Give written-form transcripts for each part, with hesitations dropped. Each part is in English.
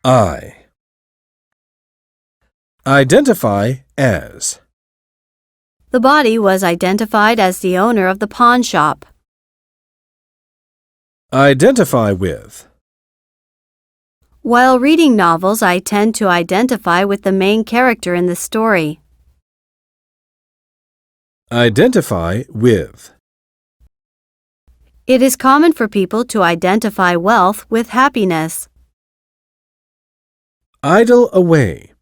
I. Identify as. The body was identified as the owner of the pawn shop. Identify with. While reading novels, I tend to identify with the main character in the story. Identify with. It is common for people to identify wealth with happiness. Idle away.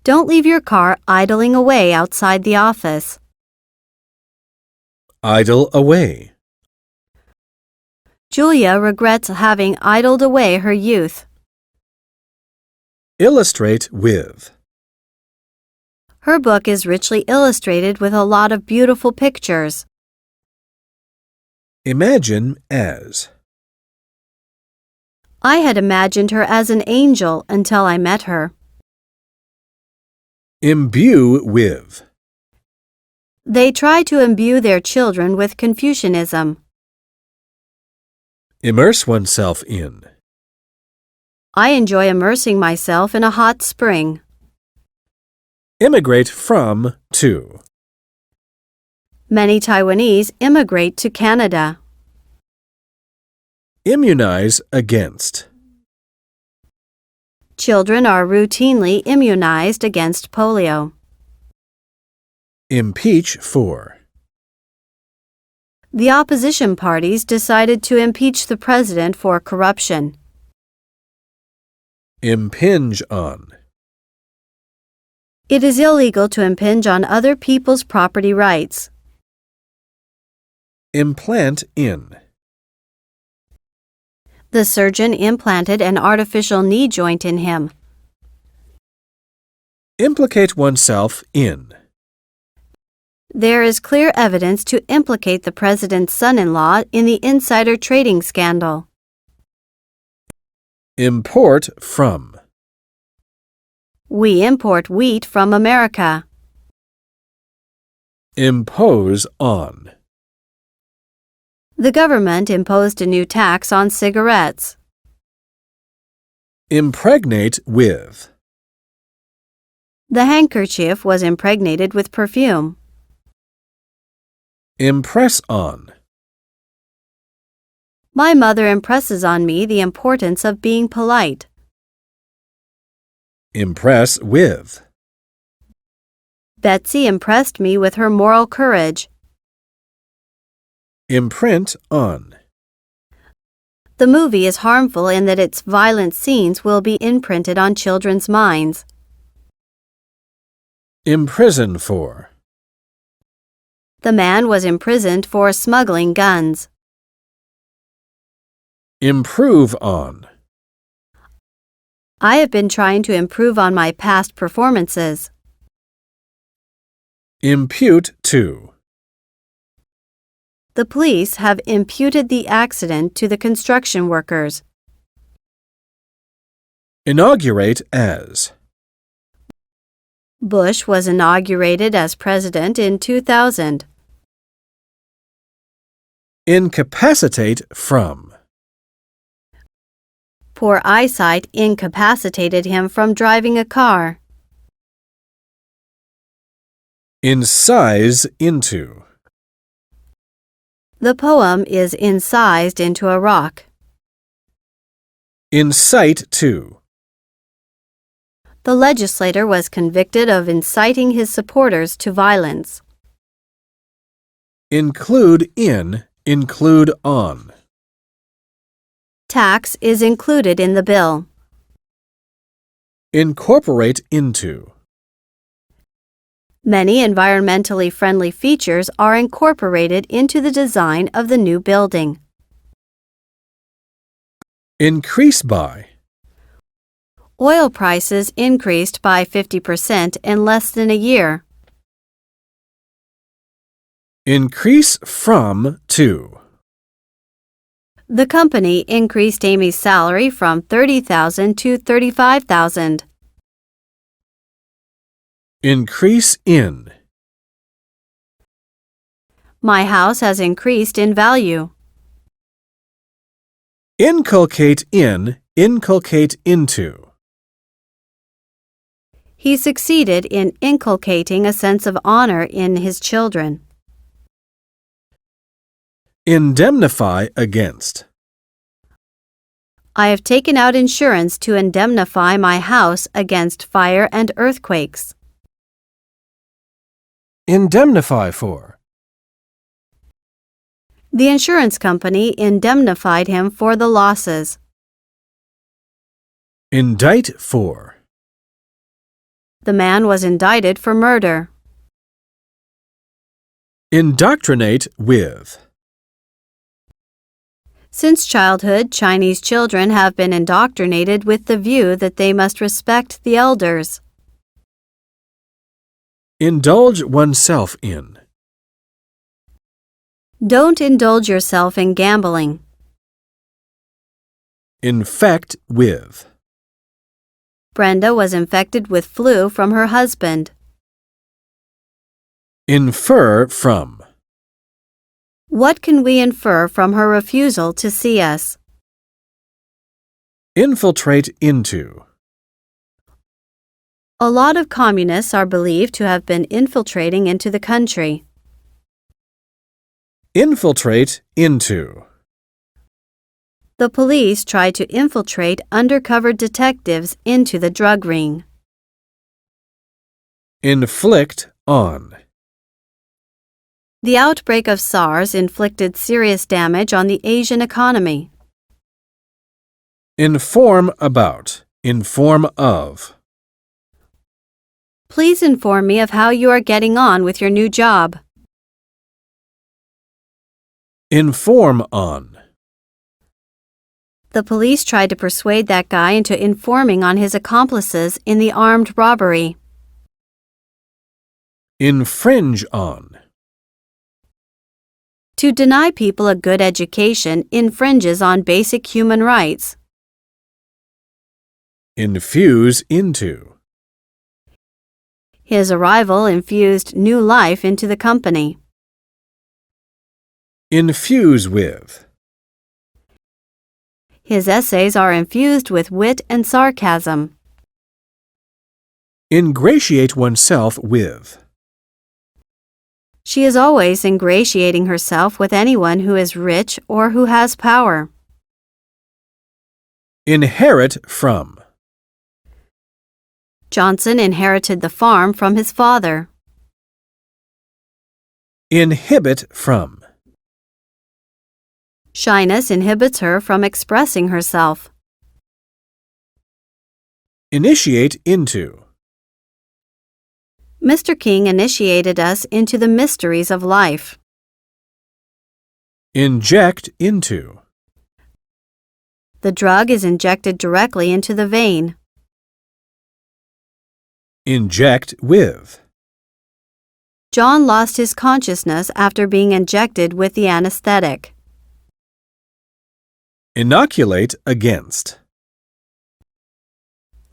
Don't leave your car idling away outside the office. Idle away. Julia regrets having idled away her youth. Illustrate with. Her book is richly illustrated with a lot of beautiful pictures. Imagine as. I had imagined her as an angel until I met her. Imbue with. They try to imbue their children with Confucianism. Immerse oneself in. I enjoy immersing myself in a hot spring. Immigrate from to. Many Taiwanese immigrate to Canada. Immunize against. Children are routinely immunized against polio. Impeach for. The opposition parties decided to impeach the president for corruption. Impinge on. It is illegal to impinge on other people's property rights. Implant in. The surgeon implanted an artificial knee joint in him. Implicate oneself in. There is clear evidence to implicate the president's son-in-law in the insider trading scandal. Import from. We import wheat from America. Impose on. The government imposed a new tax on cigarettes. Impregnate with. The handkerchief was impregnated with perfume. Impress on. My mother impresses on me the importance of being polite. Impress with. Betsy impressed me with her moral courage. Imprint on. The movie is harmful in that its violent scenes will be imprinted on children's minds. Imprison for. The man was imprisoned for smuggling guns. Improve on. I have been trying to improve on my past performances. Impute to. The police have imputed the accident to the construction workers. Inaugurate as. Bush was inaugurated as president in 2000. Incapacitate from. Poor eyesight incapacitated him from driving a car. Incise into. The poem is incised into a rock. Incite to. The legislator was convicted of inciting his supporters to violence. Include in. Include on. Tax is included in the bill. Incorporate into. Many environmentally friendly features are incorporated into the design of the new building. Increase by. Oil prices increased by 50% in less than a year. Increase from to. The company increased Amy's salary from $30,000 to $35,000. Increase in. My house has increased in value. Inculcate in. Inculcate into. He succeeded in inculcating a sense of honor in his children. Indemnify against. I have taken out insurance to indemnify my house against fire and earthquakes. Indemnify for. The insurance company indemnified him for the losses. Indict for. The man was indicted for murder. Indoctrinate with. Since childhood, Chinese children have been indoctrinated with the view that they must respect the elders. Indulge oneself in. Don't indulge yourself in gambling. Infect with. Brenda was infected with flu from her husband. Infer from. What can we infer from her refusal to see us? Infiltrate into. A lot of communists are believed to have been infiltrating into the country. Infiltrate into. The police tried to infiltrate undercover detectives into the drug ring. Inflict on. The outbreak of SARS inflicted serious damage on the Asian economy. Inform about. Inform of. Please inform me of how you are getting on with your new job. Inform on. The police tried to persuade that guy into informing on his accomplices in the armed robbery. Infringe on. To deny people a good education infringes on basic human rights. Infuse into. His arrival infused new life into the company. Infuse with. His essays are infused with wit and sarcasm. Ingratiate oneself with. She is always ingratiating herself with anyone who is rich or who has power. Inherit from. Johnson inherited the farm from his father. Inhibit from. Shyness inhibits her from expressing herself. Initiate into. Mr. King initiated us into the mysteries of life. Inject into. The drug is injected directly into the vein. Inject with. John lost his consciousness after being injected with the anesthetic. Inoculate against.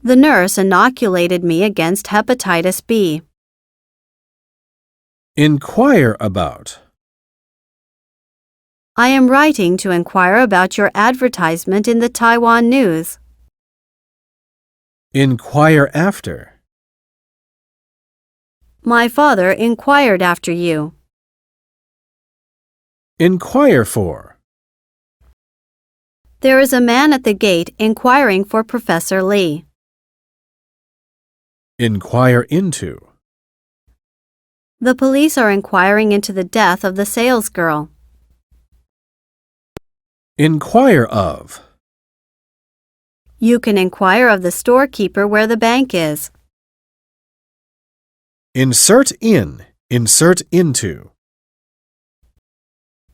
The nurse inoculated me against hepatitis B. Inquire about. I am writing to inquire about your advertisement in the Taiwan news. Inquire after. My father inquired after you. Inquire for. There is a man at the gate inquiring for Professor Lee. Inquire into. The police are inquiring into the death of the salesgirl. Inquire of. You can inquire of the storekeeper where the bank is. Insert in. Insert into.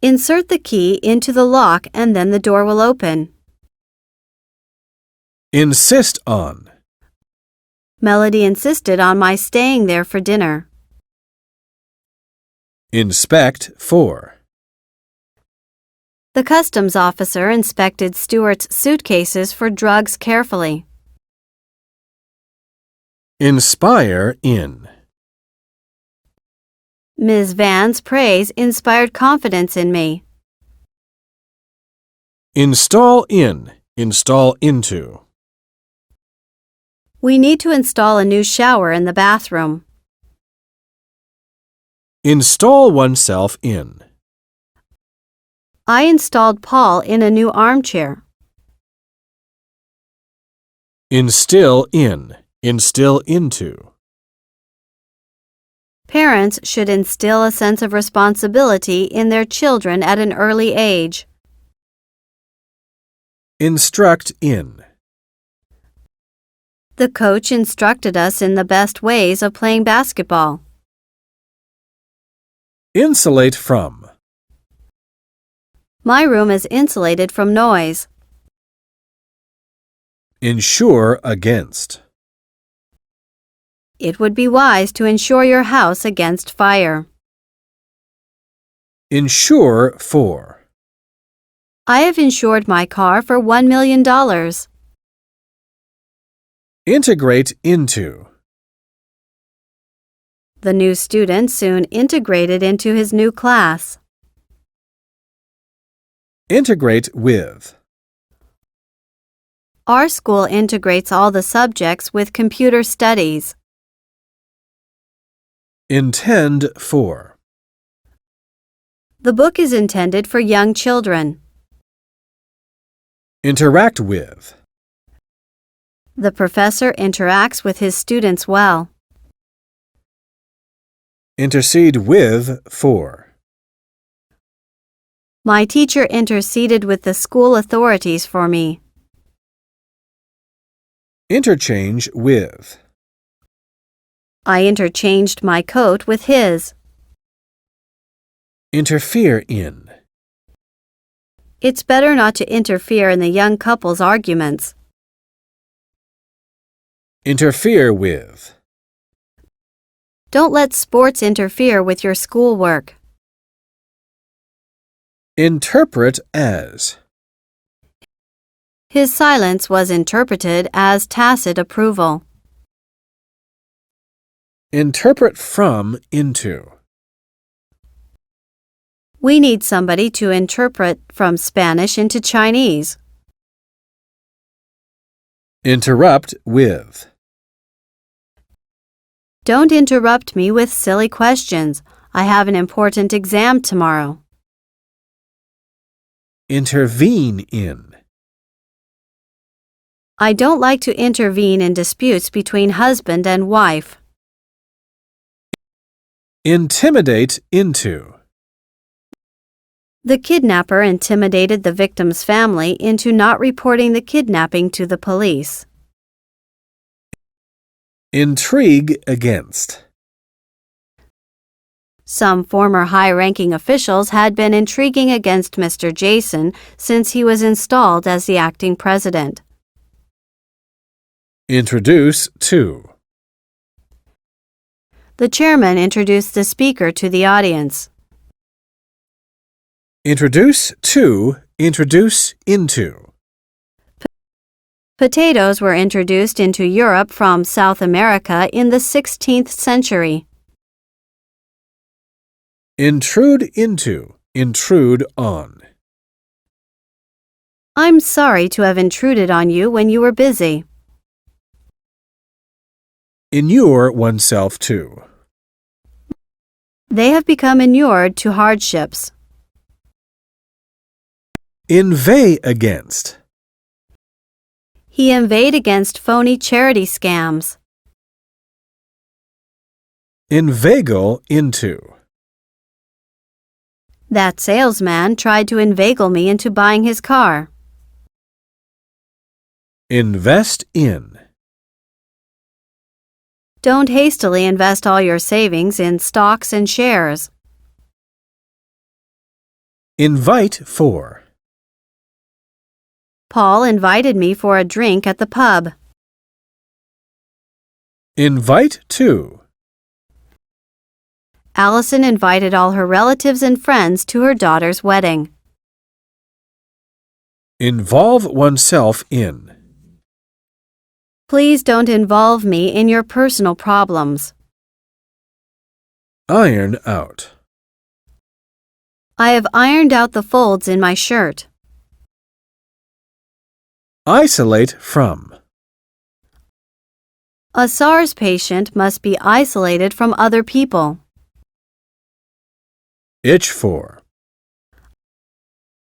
Insert the key into the lock and then the door will open. Insist on. Melody insisted on my staying there for dinner. Inspect for. The customs officer inspected Stewart's suitcases for drugs carefully. Inspire in. Ms. Van's praise inspired confidence in me. Install in. Install into. We need to install a new shower in the bathroom. Install oneself in. I installed Paul in a new armchair. Instill in. Instill into. Parents should instill a sense of responsibility in their children at an early age. Instruct in. The coach instructed us in the best ways of playing basketball. Insulate from. My room is insulated from noise. Insure against. It would be wise to insure your house against fire. Insure for. I have insured my car for $1 million. Integrate into. The new student soon integrated into his new class. Integrate with. Our school integrates all the subjects with computer studies. Intend for. The book is intended for young children. Interact with. The professor interacts with his students well. Intercede with for. My teacher interceded with the school authorities for me. Interchange with. I interchanged my coat with his. Interfere in. It's better not to interfere in the young couple's arguments. Interfere with. Don't let sports interfere with your schoolwork. Interpret as. His silence was interpreted as tacit approval. Interpret from into. We need somebody to interpret from Spanish into Chinese. Interrupt with. Don't interrupt me with silly questions. I have an important exam tomorrow. Intervene in. I don't like to intervene in disputes between husband and wife. Intimidate into. The kidnapper intimidated the victim's family into not reporting the kidnapping to the police. Intrigue against. Some former high-ranking officials had been intriguing against Mr. Jason since he was installed as the acting president. Introduce to. The chairman introduced the speaker to the audience. Introduce to. Introduce into. Potatoes were introduced into Europe from South America in the 16th century. Intrude into. Intrude on. I'm sorry to have intruded on you when you were busy. Inure oneself to. They have become inured to hardships. Inveigh against. He inveighed against phony charity scams. Inveigle into. That salesman tried to inveigle me into buying his car. Invest in. Don't hastily invest all your savings in stocks and shares. Invite for. Paul invited me for a drink at the pub. Invite to. Allison invited all her relatives and friends to her daughter's wedding. Involve oneself in. Please don't involve me in your personal problems. Iron out. I have ironed out the folds in my shirt. Isolate from. A SARS patient must be isolated from other people. Itch for.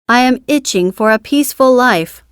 I am itching for a peaceful life.